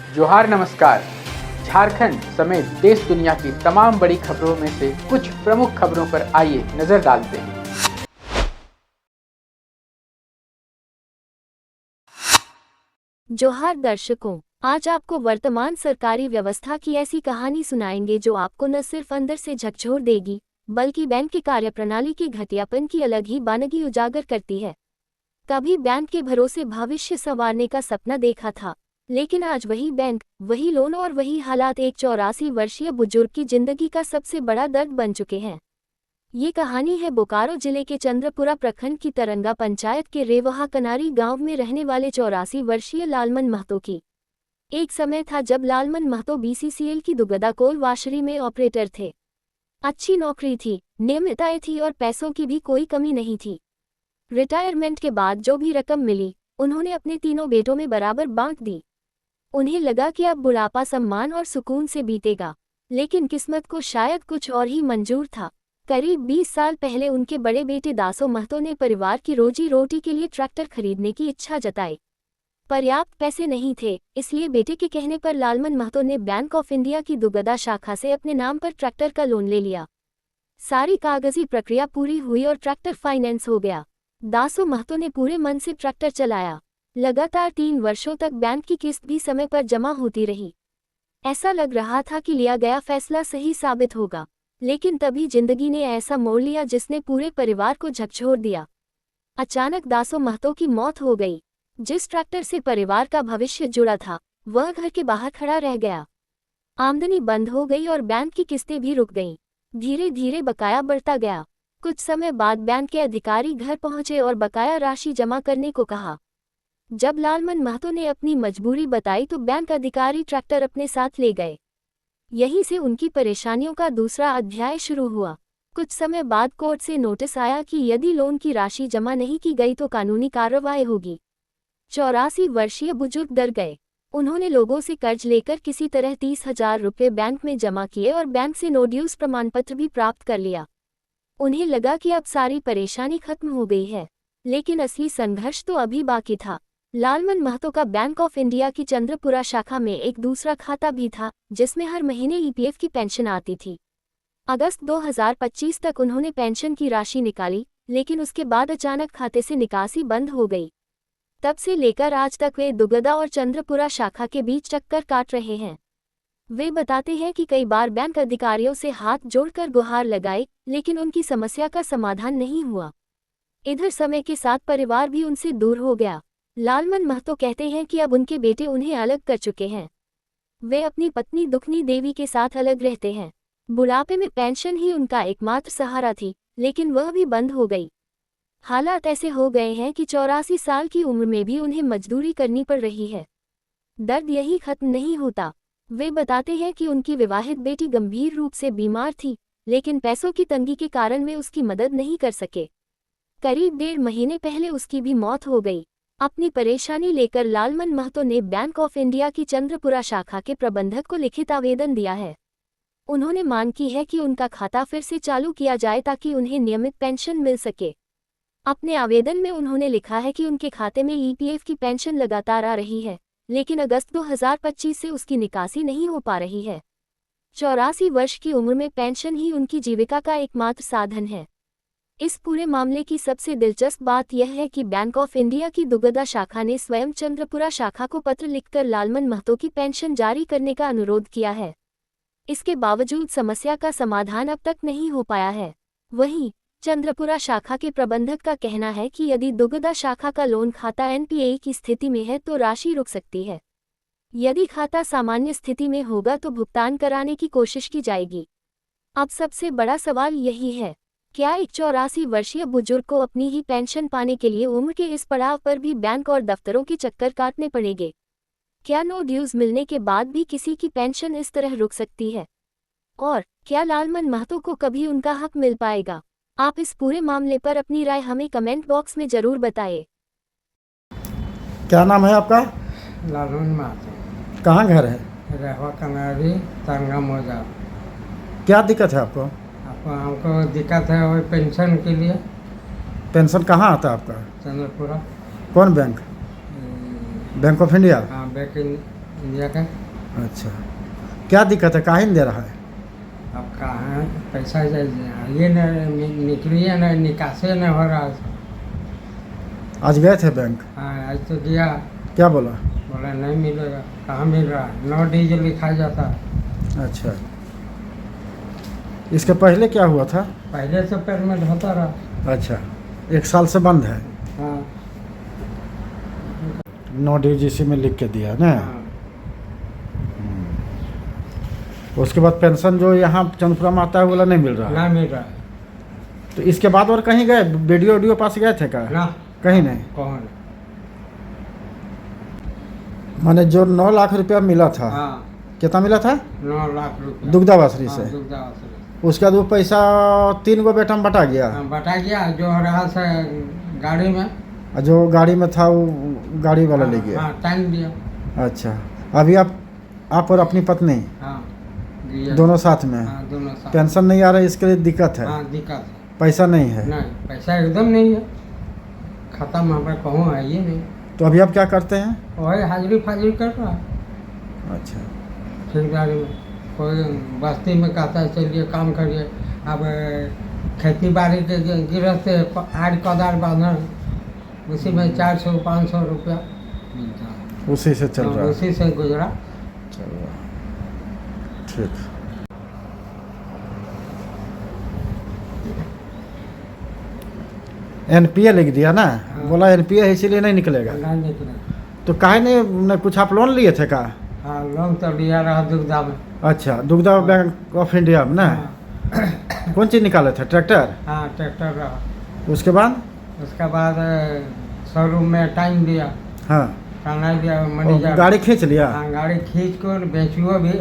जोहार नमस्कार। झारखंड समेत देश दुनिया की तमाम बड़ी खबरों में से कुछ प्रमुख खबरों पर आइए नजर डालते हैं। जोहार दर्शकों, आज आपको वर्तमान सरकारी व्यवस्था की ऐसी कहानी सुनाएंगे जो आपको न सिर्फ अंदर से झकझोर देगी, बल्कि बैंक की कार्यप्रणाली की घटियापन की अलग ही बानगी उजागर करती है। कभी बैंक के भरोसे भविष्य संवारने का सपना देखा था, लेकिन आज वही बैंक, वही लोन और वही हालात एक 84 वर्षीय बुजुर्ग की जिंदगी का सबसे बड़ा दर्द बन चुके हैं। ये कहानी है बोकारो जिले के चंद्रपुरा प्रखंड की तरंगा पंचायत के रेवहा कनारी गांव में रहने वाले 84 वर्षीय लालमन महतो की। एक समय था जब लालमन महतो बीसीसीएल की दुगदा कोल वाशरी में ऑपरेटर थे। अच्छी नौकरी थी, नियमितताएं थी और पैसों की भी कोई कमी नहीं थी। रिटायरमेंट के बाद जो भी रकम मिली, उन्होंने अपने तीनों बेटों में बराबर बांट दी। उन्हें लगा कि अब बुढ़ापा सम्मान और सुकून से बीतेगा, लेकिन किस्मत को शायद कुछ और ही मंजूर था। करीब 20 साल पहले उनके बड़े बेटे दासो महतो ने परिवार की रोजी रोटी के लिए ट्रैक्टर खरीदने की इच्छा जताई। पर्याप्त पैसे नहीं थे, इसलिए बेटे के कहने पर लालमन महतो ने बैंक ऑफ इंडिया की दुगदा शाखा से अपने नाम पर ट्रैक्टर का लोन ले लिया। सारी कागजी प्रक्रिया पूरी हुई और ट्रैक्टर फाइनेंस हो गया। दासो महतो ने पूरे मन से ट्रैक्टर चलाया। लगातार 3 वर्षों तक बैंक की किस्त भी समय पर जमा होती रही। ऐसा लग रहा था कि लिया गया फैसला सही साबित होगा, लेकिन तभी जिंदगी ने ऐसा मोड़ लिया जिसने पूरे परिवार को झकझोर दिया। अचानक दासो महतो की मौत हो गई। जिस ट्रैक्टर से परिवार का भविष्य जुड़ा था, वह घर के बाहर खड़ा रह गया। आमदनी बंद हो गई और बैंक की किस्तें भी रुक गईं। धीरे धीरे बकाया बढ़ता गया। कुछ समय बाद बैंक के अधिकारी घर पहुंचे और बकाया राशि जमा करने को कहा। जब लालमन महतो ने अपनी मजबूरी बताई तो बैंक अधिकारी ट्रैक्टर अपने साथ ले गए। यहीं से उनकी परेशानियों का दूसरा अध्याय शुरू हुआ। कुछ समय बाद कोर्ट से नोटिस आया कि यदि लोन की राशि जमा नहीं की गई तो कानूनी कार्रवाई होगी। 84 वर्षीय बुजुर्ग डर गए। उन्होंने लोगों से कर्ज लेकर किसी तरह 30,000 रुपये बैंक में जमा किए और बैंक से नो ड्यूज प्रमाण पत्र भी प्राप्त कर लिया। उन्हें लगा कि अब सारी परेशानी खत्म हो गई है, लेकिन असली संघर्ष तो अभी बाकी था। लालमन महतो का बैंक ऑफ इंडिया की चंद्रपुरा शाखा में एक दूसरा खाता भी था, जिसमें हर महीने ईपीएफ की पेंशन आती थी। अगस्त 2025 तक उन्होंने पेंशन की राशि निकाली, लेकिन उसके बाद अचानक खाते से निकासी बंद हो गई। तब से लेकर आज तक वे दुगदा और चंद्रपुरा शाखा के बीच चक्कर काट रहे हैं। वे बताते हैं कि कई बार बैंक अधिकारियों से हाथ जोड़कर गुहार लगाई, लेकिन उनकी समस्या का समाधान नहीं हुआ। इधर समय के साथ परिवार भी उनसे दूर हो गया। लालमन महतो कहते हैं कि अब उनके बेटे उन्हें अलग कर चुके हैं। वे अपनी पत्नी दुखनी देवी के साथ अलग रहते हैं। बुढ़ापे में पेंशन ही उनका एकमात्र सहारा थी, लेकिन वह भी बंद हो गई। हालात ऐसे हो गए हैं कि 84 साल की उम्र में भी उन्हें मजदूरी करनी पड़ रही है। दर्द यही खत्म नहीं होता। वे बताते हैं कि उनकी विवाहित बेटी गंभीर रूप से बीमार थी, लेकिन पैसों की तंगी के कारण वे उसकी मदद नहीं कर सके। करीब 1.5 महीने पहले उसकी भी मौत हो गई। अपनी परेशानी लेकर लालमन महतो ने बैंक ऑफ इंडिया की चंद्रपुरा शाखा के प्रबंधक को लिखित आवेदन दिया है। उन्होंने मांग की है कि उनका खाता फिर से चालू किया जाए ताकि उन्हें नियमित पेंशन मिल सके। अपने आवेदन में उन्होंने लिखा है कि उनके खाते में ईपीएफ की पेंशन लगातार आ रही है, लेकिन अगस्त 2025 से उसकी निकासी नहीं हो पा रही है। 84 वर्ष की उम्र में पेंशन ही उनकी जीविका का एकमात्र साधन है। इस पूरे मामले की सबसे दिलचस्प बात यह है कि बैंक ऑफ इंडिया की दुगदा शाखा ने स्वयं चंद्रपुरा शाखा को पत्र लिखकर लालमन महतो की पेंशन जारी करने का अनुरोध किया है। इसके बावजूद समस्या का समाधान अब तक नहीं हो पाया है। वहीं चंद्रपुरा शाखा के प्रबंधक का कहना है कि यदि दुगदा शाखा का लोन खाता एनपीए की स्थिति में है तो राशि रुक सकती है। यदि खाता सामान्य स्थिति में होगा तो भुगतान कराने की कोशिश की जाएगी। अब सबसे बड़ा सवाल यही है, क्या एक 84 वर्षीय बुजुर्ग को अपनी ही पेंशन पाने के लिए उम्र के इस पड़ाव पर भी बैंक और दफ्तरों के चक्कर काटने पड़ेंगे? क्या नो ड्यूज मिलने के बाद भी किसी की पेंशन इस तरह रुक सकती है? और क्या लालमन महतो को कभी उनका हक मिल पाएगा? आप इस पूरे मामले पर अपनी राय हमें कमेंट बॉक्स में जरूर बताएं। क्या नाम है आपका? लालमन महतो, कहाँ घर है? रेवा कनारी, तरंगा मौजा। क्या दिक्कत है आपको? हमको दिक्कत है वो पेंशन के लिए। पेंशन कहाँ आता है आपका? चंद्रपुरा। कौन बैंक? Bank of India? हाँ, इंडिया का। अच्छा, क्या दिक्कत है, काहे नहीं दे रहा है? अब कहाँ पैसा चाहिए, ये न निकलिए न निकासे न हो रहा है। आज गए थे बैंक, हाँ आज तो दिया, क्या बोला? बोला नहीं मिलेगा। कहाँ मिल रहा है, 9 डीजल लिखा जाता है। अच्छा, इसके पहले क्या हुआ था? पहले से पेमेंट होता रहा। अच्छा, 1 साल से बंद है। हाँ 9 DGC में लिख के दिया ना। हाँ। उसके बाद पेंशन जो यहाँ चंदपुरा में आता है वो वाला नहीं मिल रहा है। ना मिल रहा है तो इसके बाद और कहीं गए, वीडियो पास गए थे का? ना, कहीं नहीं। कौन। माने जो 9 लाख रुपया मिला था, हाँ कितना मिला था? 9 लाख रुपया दुग्धावासरी हाँ, से। दुग्धावासरी। उसके बाद वो पैसा 3 गो बेटा में बटा गया, हाँ, बटा गया। जो रहा से गाड़ी में, और जो गाड़ी में था वो गाड़ी वाला ले गया। हाँ टाइम दिया। अच्छा, अभी आप और अपनी पत्नी हाँ दिया। दोनों साथ में? हाँ दोनों साथ। पेंशन नहीं आ रहा है, इसके लिए दिक्कत है? हाँ दिक्कत है। पैसा नहीं है? नहीं पैसा एकदम नहीं है, खत्म। हमारे कहूँ है ये नहीं। तो अभी आप क्या करते हैं? वही हाजिरी फाजिरी कर रहा है अच्छा, ठेकेदारी में। कोई बस्ती में कहता है चलिए काम करिए। अब खेती बाड़ी के गिरफ्त आड़ कदार बांधना, उसी में 400-500 रुपया मिलता है। उसी से चल रहा है। उसी से गुजरा। चल रहा है। ठीक। NPA लिख दिया ना? हाँ। बोला NPA है इसीलिए नहीं निकलेगा। नहीं निकला। तो काहे नहीं, कुछ आप लोन लिए थे का? हाँ लोन तो लिया रहा दुग्धा में। अच्छा, दुग्धा बैंक ऑफ इंडिया में ना? हाँ। कौन चीज़ निकाले थे, ट्रैक्टर? हाँ ट्रैक्टर रहा। उसके बाद? उसके बाद शोरूम में टाइम दिया, हाँ, टाइम दिया और मैनेजर। गाड़ी खींच लिया? हाँ गाड़ी खींच कर बेचुओ भी,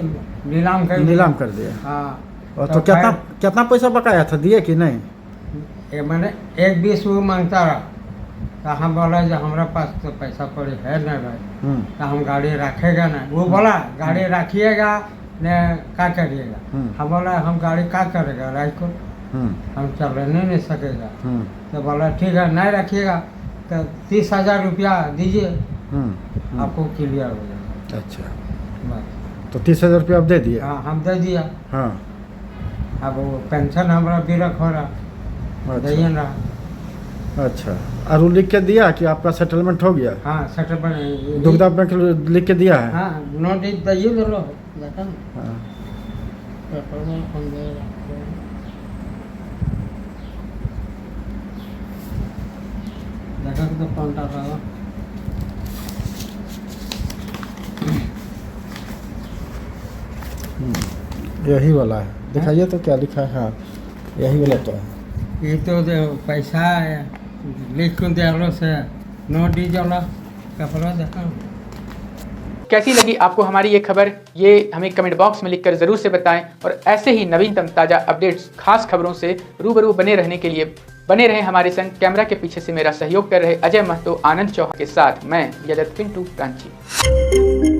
नीलाम कर दिया। नीलाम कर दिया। हाँ और तो कितना पैसा बकाया था, दिए कि नहीं? ये मैंने 1-20 वो मांगता रहा, तो हम बोला जो हमारा पास तो पैसा पड़े है ना भाई, तो हम गाड़ी रखेगा ना। वो बोला गाड़ी रखिएगा न क्या करिएगा। हम बोला हम गाड़ी क्या करेगा, राइट को हम चलने नहीं सकेगा। तो बोला ठीक है नहीं रखिएगा तो 30,000 रुपया दीजिए, आपको क्लियर हो जाएगा। अच्छा, बस। तो 30,000 रुपया आप दे दिए? हाँ हम दे दिया। हाँ। अब वो पेंशन हमारा बिरक हो रहा, दैए रहा। अच्छा, और वो लिख के दिया कि आपका सेटलमेंट हो गया? हाँ सेटलमेंट दुग्धा बैंक लिख के दिया है? हाँ नोटिस दिए दो देखा ना। हाँ। पेपर में कौन देगा, देखा तो कौन टा रहा। यही वाला है, दिखाइए तो क्या लिखा है। हाँ यही वाला तो है। ये तो पैसा है लिख कर दे से 9 डीजल कपड़ा देखा। कैसी लगी आपको हमारी ये खबर, ये हमें कमेंट बॉक्स में लिखकर ज़रूर से बताएं। और ऐसे ही नवीनतम ताज़ा अपडेट्स, खास खबरों से रूबरू बने रहने के लिए बने रहें हमारे संग। कैमरा के पीछे से मेरा सहयोग कर रहे अजय महतो, आनंद चौहान के साथ मैं यदत पिंटू रांची।